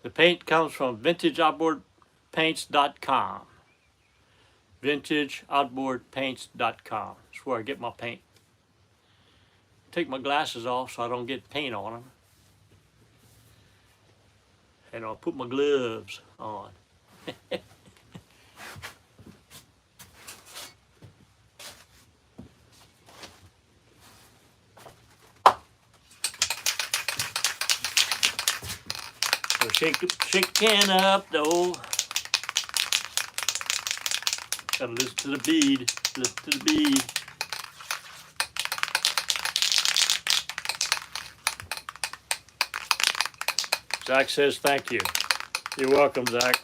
The paint comes from vintageoutboardpaints.com. Vintageoutboardpaints.com. That's where I get my paint. Take my glasses off so I don't get paint on them. And I'll put my gloves on. So shake the can up though. Gotta listen to the bead. Listen to the bead. Zach says thank you. You're welcome, Zach.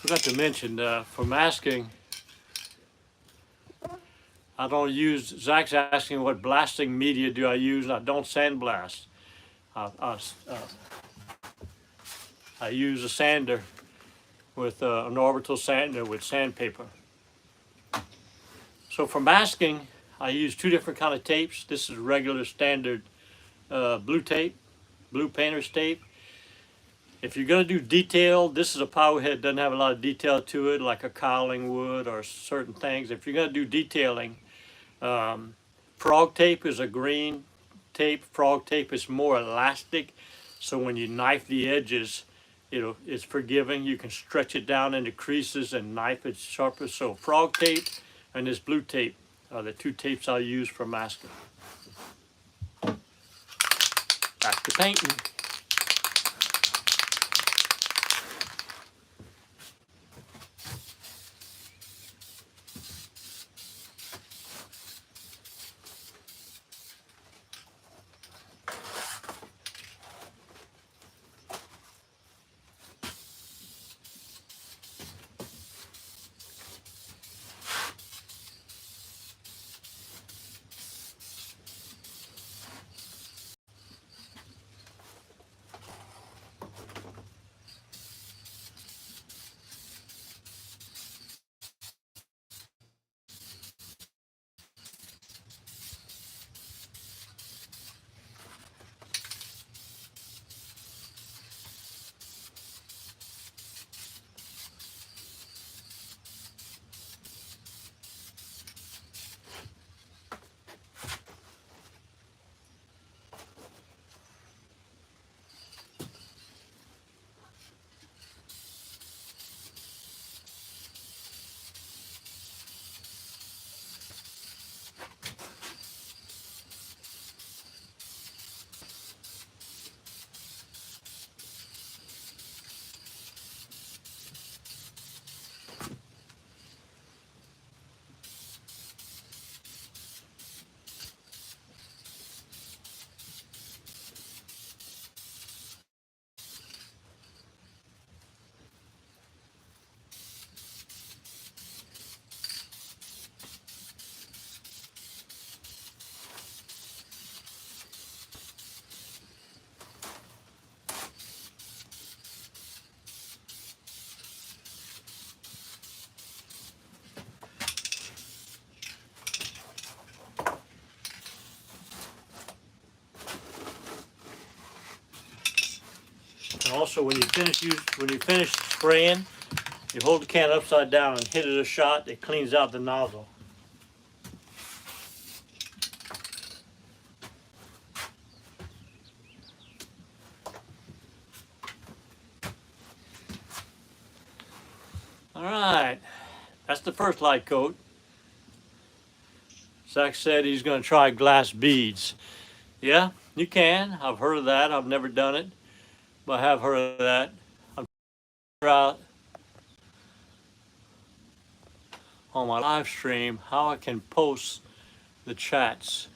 Forgot to mention, for masking, I don't use, Zach's asking what blasting media do I use. I don't sandblast. I use a sander with an orbital sander with sandpaper. So for masking, I use two different kind of tapes. This is regular standard blue tape, blue painter's tape. If you're going to do detail, this is a power head, doesn't have a lot of detail to it, like a cowling wood or certain things. If you're going to do detailing, frog tape is a green tape. Frog tape is more elastic, so when you knife the edges, it's forgiving. You can stretch it down into creases and knife it sharper. So frog tape and this blue tape are the two tapes I use for masking. Back to painting. And also, when you finish spraying, you hold the can upside down and hit it a shot. It cleans out the nozzle. All right, that's the first light coat. Zach said he's going to try glass beads. Yeah, you can. I've heard of that. I've never done it, but I have heard of that. I'm trying out on my live stream how I can post the chats